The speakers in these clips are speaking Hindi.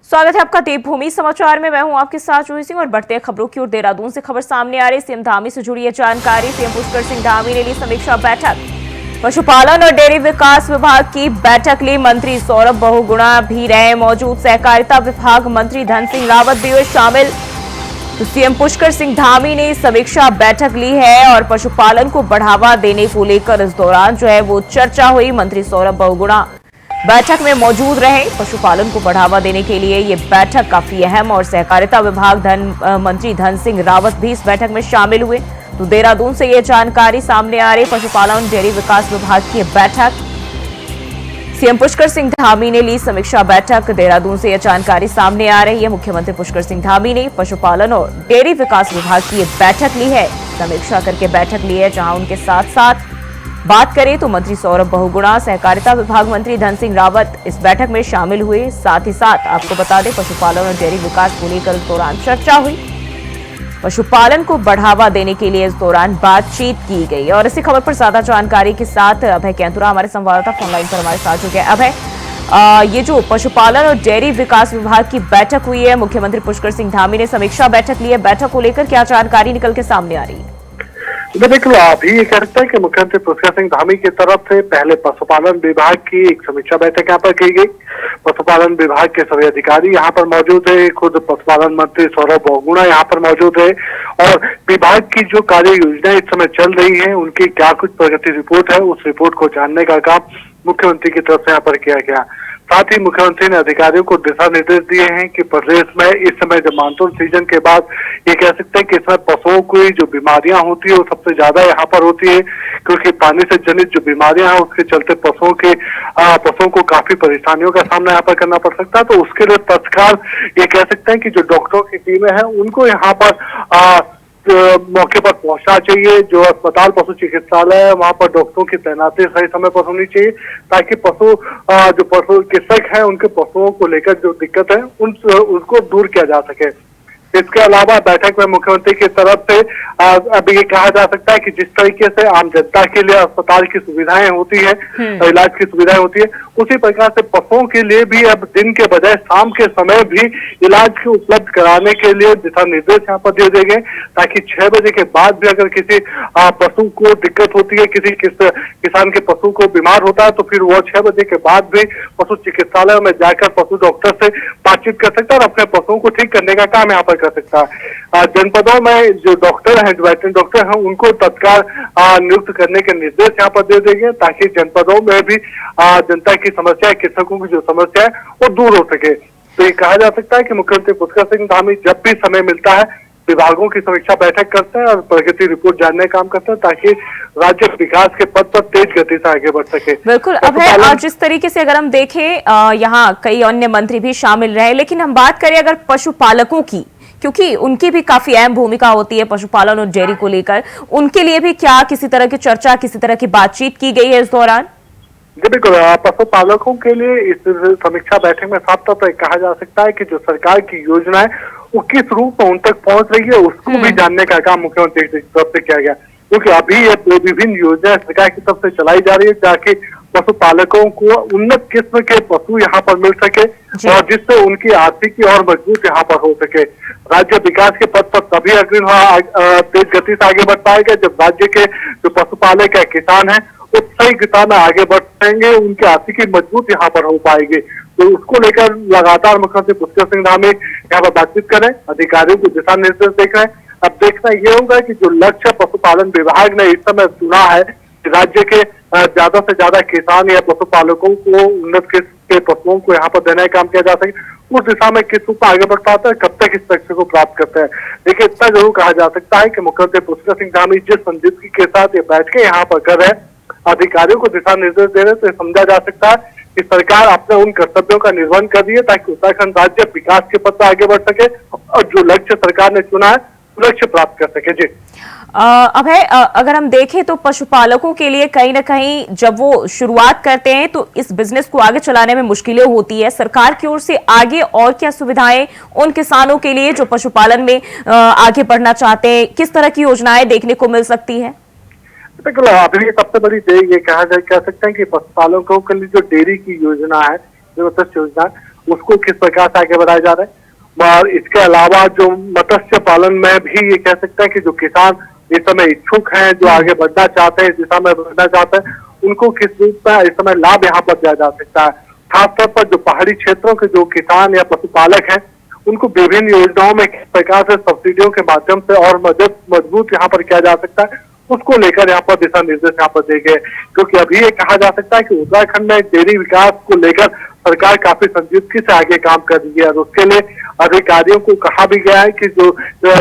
स्वागत है आपका देवभूमि समाचार में। मैं हूं आपके साथ जूही सिंह और बढ़ते हैं खबरों की ओर। देहरादून से खबर सामने आ रही। सीएम धामी से जुड़ी है जानकारी। सीएम पुष्कर सिंह धामी ने ली समीक्षा बैठक। पशुपालन और डेयरी विकास विभाग की बैठक ली। मंत्री सौरभ बहुगुणा भी रहे मौजूद। सहकारिता विभाग मंत्री धन सिंह रावत भी हुए शामिल। तो सीएम पुष्कर सिंह धामी ने समीक्षा बैठक ली है और पशुपालन को बढ़ावा देने को लेकर इस दौरान जो है वो चर्चा हुई। मंत्री सौरभ बहुगुणा बैठक में मौजूद रहे। पशुपालन को बढ़ावा देने के लिए ये बैठक काफी अहम और सहकारिता विभाग मंत्री धन सिंह रावत भी इस बैठक में शामिल हुए। तो देहरादून से ये जानकारी सामने आ रही। पशुपालन डेयरी विकास विभाग की बैठक, सीएम पुष्कर सिंह धामी ने ली समीक्षा बैठक। देहरादून से यह जानकारी सामने आ रही है। मुख्यमंत्री पुष्कर सिंह धामी ने पशुपालन और डेयरी विकास विभाग की बैठक ली है, समीक्षा करके बैठक ली है, जहां उनके साथ साथ बात करें तो मंत्री सौरभ बहुगुणा, सहकारिता विभाग मंत्री धन सिंह रावत इस बैठक में शामिल हुए। साथ ही साथ आपको बता दें पशुपालन और डेयरी विकास को लेकर इस दौरान चर्चा हुई। पशुपालन को बढ़ावा देने के लिए इस दौरान बातचीत की गई। और इसी खबर पर ज्यादा जानकारी के साथ अभय कैंतुरा हमारे संवाददाता फोनलाइन पर हमारे साथ जुड़ गए। अभय, ये जो पशुपालन और डेयरी विकास विभाग की बैठक हुई है, मुख्यमंत्री पुष्कर सिंह धामी ने समीक्षा बैठक ली है, बैठक को लेकर क्या जानकारी निकल के सामने आ रही है? बिल्कुल, अभी ये कह सकते हैं कि मुख्यमंत्री पुष्कर सिंह धामी की तरफ से पहले पशुपालन विभाग की एक समीक्षा बैठक यहाँ पर की गई। पशुपालन विभाग के सभी अधिकारी यहाँ पर मौजूद है। खुद पशुपालन मंत्री सौरभ बहुगुणा यहाँ पर मौजूद है और विभाग की जो कार्य योजना इस समय चल रही है, उनकी क्या कुछ प्रगति रिपोर्ट है, उस रिपोर्ट को जानने का काम मुख्यमंत्री की तरफ से यहाँ पर किया गया। साथ ही मुख्यमंत्री ने अधिकारियों को दिशा निर्देश दिए हैं कि प्रदेश में इस समय जब मानसून सीजन के बाद ये कह सकते हैं कि इसमें पशुओं की जो बीमारियां होती है वो सबसे ज्यादा यहाँ पर होती है, क्योंकि पानी से जनित जो बीमारियां हैं उसके चलते पशुओं को काफी परेशानियों का सामना यहाँ पर करना पड़ सकता है। तो उसके लिए तत्काल ये कह सकते हैं कि जो डॉक्टरों की टीमें हैं उनको यहाँ पर मौके पर पहुंचना चाहिए। जो अस्पताल पशु चिकित्सालय है वहां पर डॉक्टरों की तैनाती सही समय पर होनी चाहिए, ताकि जो पशु चिकित्सक हैं उनके पशुओं को लेकर जो दिक्कत है उनको दूर किया जा सके। इसके अलावा बैठक में मुख्यमंत्री की तरफ से अब ये कहा जा सकता है कि जिस तरीके से आम जनता के लिए अस्पताल की सुविधाएं होती है, इलाज की सुविधाएं होती है, उसी प्रकार से पशुओं के लिए भी अब दिन के बजाय शाम के समय भी इलाज को उपलब्ध कराने के लिए दिशा निर्देश यहाँ पर दे गए, ताकि 6 बजे के बाद भी अगर किसी पशु को दिक्कत होती है, किसान के पशु को बीमार होता है, तो फिर वो 6 बजे के बाद भी पशु चिकित्सालय में जाकर पशु डॉक्टर से बातचीत कर सकता है और अपने पशुओं को ठीक करने का काम यहाँ पर कर सकता है। जनपदों में जो डॉक्टर हैं, जो वेटरनरी डॉक्टर हैं, उनको तत्काल नियुक्त करने के निर्देश यहाँ पर दे देंगे, ताकि जनपदों में भी जनता की समस्या, कृषकों की जो समस्या है वो दूर हो सके। तो ये कहा जा सकता है कि मुख्यमंत्री पुष्कर सिंह धामी जब भी समय मिलता है विभागों की समीक्षा बैठक करते हैं और प्रगति रिपोर्ट जानने का काम करते हैं, ताकि राज्य विकास के पथ पर तेज गति से आगे बढ़ सके। बिल्कुल। अब है जिस तरीके से अगर हम देखें यहाँ कई अन्य मंत्री भी शामिल रहे, लेकिन हम बात करें अगर पशुपालकों की, क्योंकि उनकी भी काफी अहम भूमिका होती है पशुपालन और डेयरी को लेकर, उनके लिए भी क्या किसी तरह की चर्चा, किसी तरह की बातचीत की गई है इस दौरान? जी बिल्कुल, पशुपालकों के लिए इस समीक्षा बैठक में साफ तौर पर कहा जा सकता है कि जो सरकार की योजना है वो किस रूप में उन तक पहुंच रही है, उसको भी जानने का काम मुख्यमंत्री की तरफ से किया गया। क्योंकि अभी ये विभिन्न योजनाएं सरकार की तरफ से चलाई जा रही है, ताकि पशुपालकों को उन्नत किस्म के पशु यहाँ पर मिल सके और जिससे उनकी आर्थिकी और मजबूत यहाँ पर हो सके। राज्य विकास के पथ पर तभी तेज गति से आगे बढ़ पाएगा जब राज्य के जो पशुपालक है, किसान है, वो सही दिशा में आगे बढ़ पाएंगे, उनकी आर्थिकी मजबूत यहाँ पर हो पाएगी। तो उसको लेकर लगातार मुख्यमंत्री पुष्कर सिंह धामी यहाँ पर बातचीत करें, अधिकारियों को दिशा निर्देश देख रहे हैं। अब देखना ये होगा कि जो लक्ष्य पशुपालन विभाग ने इस समय चुना है, राज्य के ज्यादा से ज्यादा किसान या पशुपालकों को उन्नत किस्म के पशुओं को यहाँ पर देने का काम किया जा सके, उस दिशा में किस रूप में आगे बढ़ पाता है, कब तक इस लक्ष्य को प्राप्त करते हैं। देखिए, इतना जरूर कहा जा सकता है कि मुख्यमंत्री पुष्कर सिंह धामी जिस संजीदगी के साथ ये बैठकें यहाँ पर कर रहे हैं, अधिकारियों को दिशा निर्देश दे रहे हैं, तो समझा जा सकता है कि सरकार अपने उन कर्तव्यों का निर्वहन कर रही है, ताकि उत्तराखंड राज्य विकास के पथ पर आगे बढ़ सके और जो लक्ष्य सरकार ने चुना है लक्ष्य प्राप्त कर सके। जी अब है अगर हम देखें तो पशुपालकों के लिए कहीं ना कहीं जब वो शुरुआत करते हैं तो इस बिजनेस को आगे चलाने में मुश्किलें होती है। सरकार की ओर से आगे और क्या सुविधाएं उन किसानों के लिए जो पशुपालन में आगे बढ़ना चाहते हैं, किस तरह की योजनाएं देखने को मिल सकती है? बिल्कुल, अभी सबसे बड़ी ये कह सकते हैं कि पशुपालकों के लिए जो डेयरी की योजना है, जो योजना, उसको किस प्रकार से आगे बढ़ाया जा रहा है। और इसके अलावा जो मत्स्य पालन में भी ये कह सकते हैं कि जो किसान इस समय इच्छुक हैं, जो आगे बढ़ना चाहते हैं, इस दिशा में बढ़ना चाहते हैं, उनको किस रूप में इस समय लाभ यहाँ पर दिया जा सकता है। खासतौर पर जो पहाड़ी क्षेत्रों के जो किसान या पशुपालक हैं, उनको विभिन्न योजनाओं में किस प्रकार से सब्सिडियों के माध्यम से और मजबूत यहाँ पर किया जा सकता है, उसको लेकर यहाँ पर दिशा निर्देश यहाँ पर दिए गए। क्योंकि अभी ये कहा जा सकता है कि उत्तराखंड में डेयरी विकास को लेकर सरकार काफी संजीदगी से आगे काम कर रही है और उसके लिए अधिकारियों को कहा भी गया है कि जो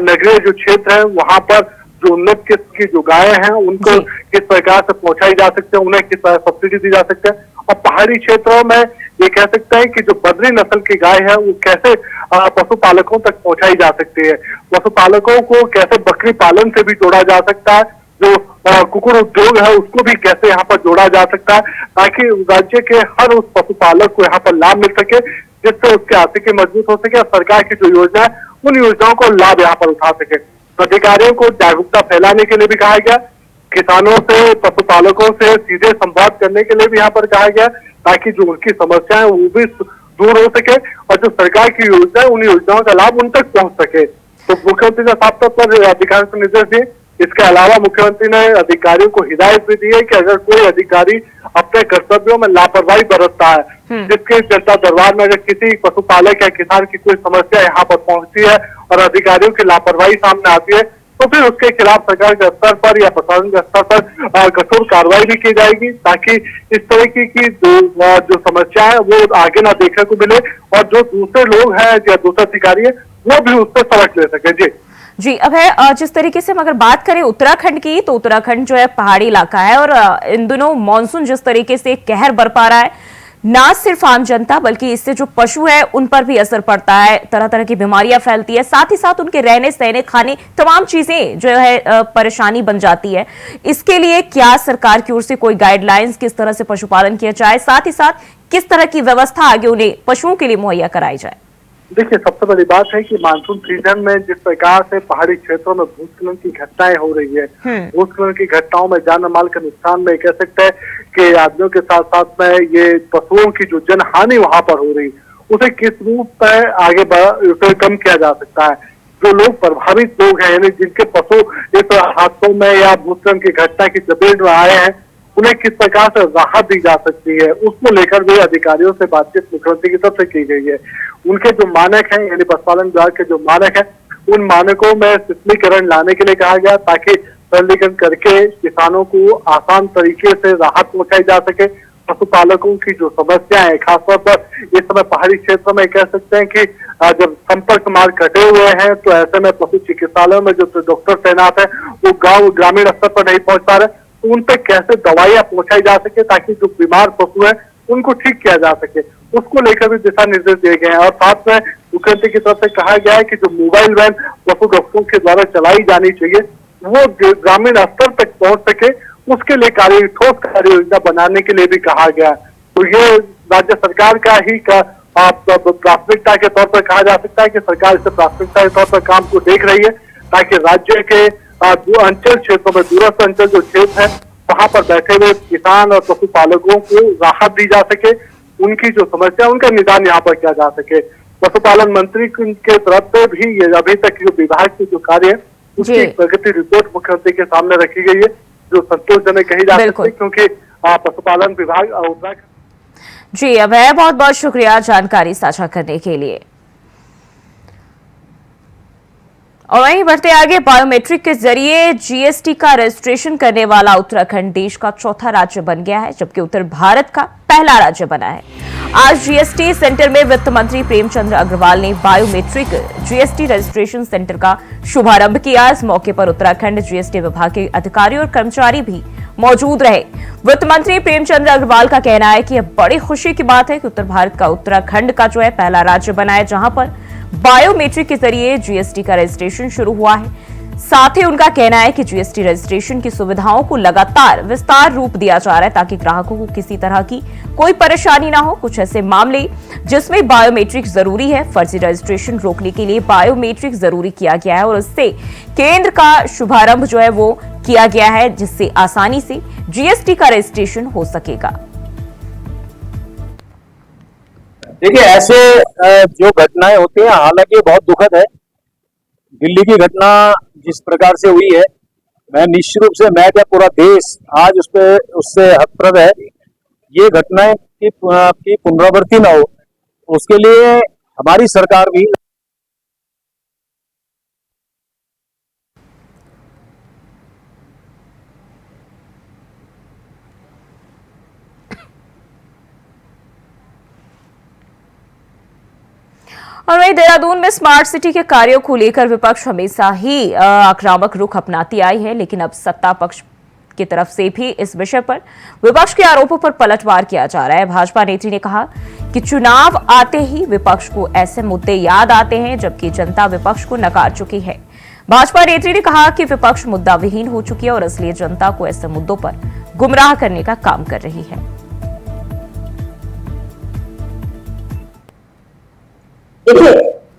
नगरीय जो क्षेत्र है वहां पर जो उन्नत किस्म की जो गाय हैं उनको किस प्रकार से पहुंचाई जा सकती है, उन्हें किस तरह सब्सिडी दी जा सकती है। और पहाड़ी क्षेत्रों में ये कह सकते हैं कि जो बद्री नस्ल की गाय है वो कैसे पशुपालकों तक पहुंचाई जा सकती है, पशुपालकों को कैसे बकरी पालन से भी जोड़ा जा सकता है, जो कुकुर उद्योग है उसको भी कैसे यहाँ पर जोड़ा जा सकता है, ताकि राज्य के हर उस पशुपालक को यहाँ पर लाभ मिल सके, जिससे उसकी आर्थिकी मजबूत हो सके और सरकार की जो योजना है उन योजनाओं को लाभ यहाँ पर उठा सके। अधिकारियों को जागरूकता फैलाने के लिए भी कहा गया, किसानों से पशुपालकों से सीधे संवाद करने के लिए भी यहाँ पर कहा गया, ताकि जो उनकी समस्या है वो भी दूर हो सके और जो सरकार की योजना है उन योजनाओं का लाभ उन तक पहुंच सके। तो मुख्यमंत्री ने साफ तौर पर अधिकारियों को निर्देश दिए। इसके अलावा मुख्यमंत्री ने अधिकारियों को हिदायत भी दी है कि अगर कोई अधिकारी अपने कर्तव्यों में लापरवाही बरतता है, जिसके जनता दरबार में अगर किसी पशुपालक या किसान की कोई समस्या यहाँ पर पहुंचती है और अधिकारियों की लापरवाही सामने आती है, तो फिर उसके खिलाफ सरकार के स्तर पर या प्रशासन के स्तर पर कठोर कार्रवाई भी की जाएगी, ताकि इस तरह की जो समस्या है वो आगे ना देखने को मिले और जो दूसरे लोग हैं या दूसरे अधिकारी है वो भी उससे सबक ले सके। जी अब है जिस तरीके से हम अगर बात करें उत्तराखंड की, तो उत्तराखंड जो है पहाड़ी इलाका है और इन दिनों मानसून जिस तरीके से कहर बरपा रहा है, ना सिर्फ आम जनता बल्कि इससे जो पशु है उन पर भी असर पड़ता है, तरह तरह की बीमारियां फैलती है, साथ ही साथ उनके रहने सहने खाने तमाम चीजें जो है परेशानी बन जाती है। इसके लिए क्या सरकार की ओर से कोई गाइडलाइंस किस तरह से पशुपालन किया जाए, साथ ही साथ किस तरह की व्यवस्था आगे उन्हें पशुओं के लिए मुहैया कराई जाए? देखिए, सबसे बड़ी बात है कि मानसून सीजन में जिस प्रकार से पहाड़ी क्षेत्रों में भूस्खलन की घटनाएं हो रही है, भूस्खलन की घटनाओं में जान माल के नुकसान में कह सकते हैं कि आदमियों के साथ साथ में ये पशुओं की जो जनहानि वहां पर हो रही, उसे किस रूप में आगे उसे कम किया जा सकता है। जो लोग प्रभावित लोग हैं, यानी जिनके पशु इस हादसों में या भूस्खलन की घटना की चपेट में आए हैं, उन्हें किस प्रकार से राहत दी जा सकती है, उसको लेकर भी अधिकारियों से बातचीत मुख्यमंत्री की तरफ से की गई है। उनके जो मानक हैं, यानी पशुपालन विभाग के जो मानक हैं, उन मानकों में शिथिलीकरण लाने के लिए कहा गया, ताकि सरलीकरण करके किसानों को आसान तरीके से राहत पहुंचाई जा सके। पशुपालकों की जो समस्या है, खासतौर पर इस समय पहाड़ी क्षेत्र में कह सकते हैं कि जब संपर्क मार्ग कटे हुए हैं, तो ऐसे में पशु चिकित्सालयों में जो डॉक्टर तैनात है वो गाँव ग्रामीण स्तर पर नहीं पहुंच पा रहे, उन तक कैसे दवाइयां पहुंचाई जा सके, ताकि जो बीमार पशु है उनको ठीक किया जा सके, उसको लेकर भी दिशा निर्देश दिए गए हैं। और साथ में मुख्यमंत्री की तरफ से कहा गया है कि जो मोबाइल वैन पशु डॉक्टरों के द्वारा चलाई जानी चाहिए वो ग्रामीण स्तर तक पहुंच सके, उसके लिए ठोस कार्य योजना बनाने के लिए भी कहा गया। तो ये राज्य सरकार का ही प्राथमिकता के तौर पर कहा जा सकता है कि सरकार इसे प्राथमिकता के तौर पर काम को देख रही है, ताकि राज्य के जो अंचल क्षेत्रों में, दूरस्थ अंचल जो क्षेत्र है, वहां पर बैठे हुए किसान और पशुपालकों को राहत दी जा सके, उनकी जो समस्या उनका निदान यहाँ पर किया जा सके। पशुपालन मंत्री के तरफ से भी ये अभी तक जो विभाग की जो कार्य है उसकी प्रगति रिपोर्ट मुख्यमंत्री के सामने रखी गई है, जो संतोषजनक कही जा सकती है, क्योंकि पशुपालन विभाग उत्तराखंड। जी अब है, बहुत बहुत शुक्रिया जानकारी साझा करने के लिए। और वहीं बढ़ते आगे, बायोमेट्रिक के जरिए जीएसटी का रजिस्ट्रेशन करने वाला उत्तराखंड देश का चौथा राज्य बन गया है, जबकि उत्तर भारत का पहला राज्य बना है। आज जीएसटी सेंटर में वित्त मंत्री प्रेमचंद अग्रवाल ने बायोमेट्रिक जीएसटी रजिस्ट्रेशन सेंटर का शुभारंभ किया। इस मौके पर उत्तराखंड जीएसटी विभाग के अधिकारी और कर्मचारी भी मौजूद रहे। वित्त मंत्री प्रेमचंद अग्रवाल का कहना है कि यह बड़ी खुशी की बात है कि उत्तर भारत का उत्तराखंड का जो है पहला राज्य बना है जहां पर बायोमेट्रिक के जरिए जीएसटी का रजिस्ट्रेशन शुरू हुआ है। साथ ही उनका कहना है कि जीएसटी रजिस्ट्रेशन की सुविधाओं को लगातार विस्तार रूप दिया जा रहा है, ताकि ग्राहकों को किसी तरह की कोई परेशानी ना हो। कुछ ऐसे मामले जिसमें बायोमेट्रिक जरूरी है, फर्जी रजिस्ट्रेशन रोकने के लिए बायोमेट्रिक जरूरी किया गया है और इससे केंद्र का शुभारंभ जो है वो किया गया है, जिससे आसानी से जीएसटी का रजिस्ट्रेशन हो सकेगा। देखिए ऐसे जो घटनाएं होती हैं हालांकि बहुत दुखद है। दिल्ली की घटना जिस प्रकार से हुई है, मैं निश्चित रूप से मैं क्या पूरा देश आज उस पे उससे हतप्रभ है। ये घटनाएं की पुनरावृत्ति न हो, उसके लिए हमारी सरकार भी और वहीं देहरादून में स्मार्ट सिटी के कार्यों को लेकर विपक्ष हमेशा ही आक्रामक रुख अपनाती आई है, लेकिन अब सत्ता पक्ष की तरफ से भी इस विषय पर विपक्ष के आरोपों पर पलटवार किया जा रहा है। भाजपा नेत्री ने कहा कि चुनाव आते ही विपक्ष को ऐसे मुद्दे याद आते हैं जबकि जनता विपक्ष को नकार चुकी है। भाजपा नेत्री ने कहा कि विपक्ष मुद्दा विहीन हो चुकी है और इसलिए जनता को ऐसे मुद्दों पर गुमराह करने का काम कर रही है। देखिए,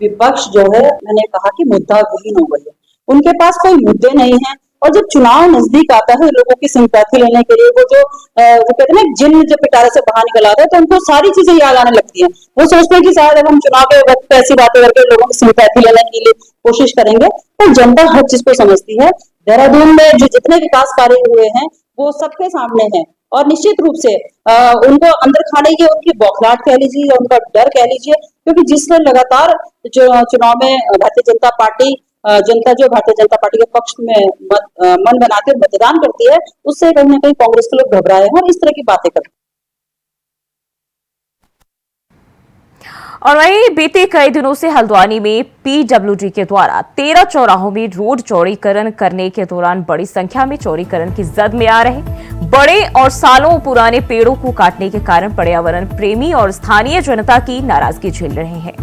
विपक्ष जो है, मैंने कहा कि मुद्दा विहीन हो गई है, उनके पास कोई मुद्दे नहीं है। और जब चुनाव नजदीक आता है लोगों की सिंपैथी लेने के लिए, वो कहते हैं ना, जिन्न जब पिटारे से बाहर निकल आता है तो उनको सारी चीजें याद आने लगती हैं। वो सोचते हैं कि शायद अब हम चुनाव के वक्त पे ऐसी बातें करके लोगों की सिंपैथी लेने के लिए कोशिश करेंगे, तो जनता हर चीज को समझती है। देहरादून में जो जितने विकास कार्य हुए हैं वो सबके सामने है और निश्चित रूप से उनको अंदर खाने की उनकी बौखलाहट कह लीजिए या उनका डर कह लीजिए, क्योंकि जिसने लगातार जो चुनाव में भारतीय जनता पार्टी जनता जो भारतीय जनता पार्टी के पक्ष में मन बनाकर मतदान करती है, उससे कहीं ना कहीं कांग्रेस के लोग घबराए हैं और इस तरह की बातें करते हैं। और वहीं बीते कई दिनों से हल्द्वानी में पीडब्ल्यूडी के द्वारा 13 चौराहों में रोड चौड़ीकरण करने के दौरान बड़ी संख्या में चौड़ीकरण की जद में आ रहे बड़े और सालों पुराने पेड़ों को काटने के कारण पर्यावरण प्रेमी और स्थानीय जनता की नाराजगी झेल रहे हैं।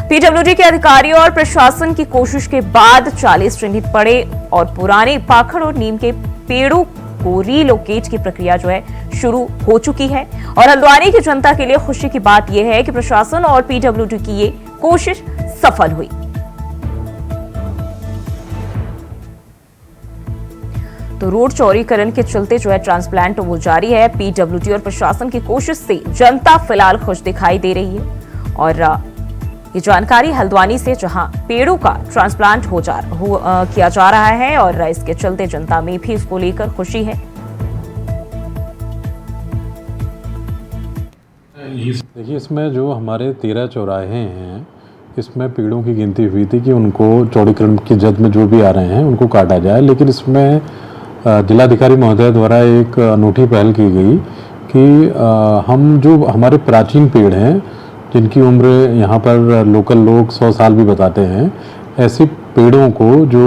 पीडब्ल्यूडी के अधिकारियों और प्रशासन की कोशिश के बाद 40 चिन्हित पड़े और पुराने पाखड़ और नीम के पेड़ों को रीलोकेट की प्रक्रिया जो है शुरू हो चुकी है। और हल्द्वानी की जनता के लिए खुशी की बात यह है कि प्रशासन और पीडब्ल्यूडी की ये कोशिश सफल हुई। तो रोड चौड़ीकरण के चलते जो है ट्रांसप्लांट वो जारी है। पीडब्ल्यूडी और प्रशासन की कोशिश से जनता फिलहाल खुश दिखाई दे रही है। और ये जानकारी हल्द्वानी से, जहां पेड़ों का ट्रांसप्लांट किया जा रहा है और इसके चलते जनता में भी इसको लेकर खुशी है। देखिए, इसमें जो हमारे 13 चौराहे हैं, इसमें पेड़ों की गिनती हुई थी कि उनको चौड़ीकरण की जद में जो भी आ रहे हैं उनको काटा जाए, लेकिन इसमें जिलाधिकारी महोदय द्वारा एक अनूठी पहल की गई कि हम जो हमारे प्राचीन पेड़ हैं जिनकी उम्र यहाँ पर लोकल लोग 100 साल भी बताते हैं, ऐसे पेड़ों को जो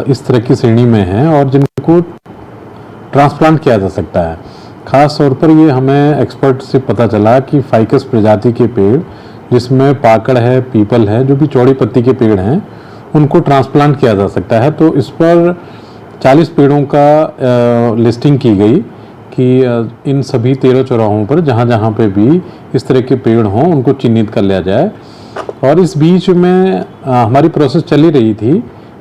इस तरह की श्रेणी में हैं और जिनको ट्रांसप्लांट किया जा सकता है। ख़ास तौर पर ये हमें एक्सपर्ट से पता चला कि फाइकस प्रजाति के पेड़ जिसमें पाकड़ है, पीपल है, जो भी चौड़ी पत्ती के पेड़ हैं, उनको ट्रांसप्लांट किया जा सकता है। तो इस पर 40 पेड़ों का लिस्टिंग की गई कि इन सभी 13 चौराहों पर जहाँ जहाँ पे भी इस तरह के पेड़ हों उनको चिन्हित कर लिया जाए। और इस बीच में हमारी प्रोसेस चली रही थी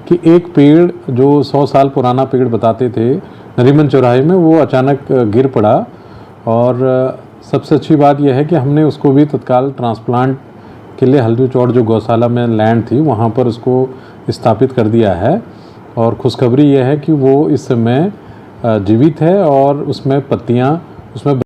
कि एक पेड़ जो 100 साल पुराना पेड़ बताते थे नरीमन चौराहे में, वो अचानक गिर पड़ा। और सबसे अच्छी बात यह है कि हमने उसको भी तत्काल ट्रांसप्लांट के लिए हल्दी चौड़ जो गौशाला में लैंड थी वहाँ पर उसको स्थापित कर दिया है। और खुशखबरी यह है कि वो इस समय जीवित है और उसमें पत्तियाँ उसमें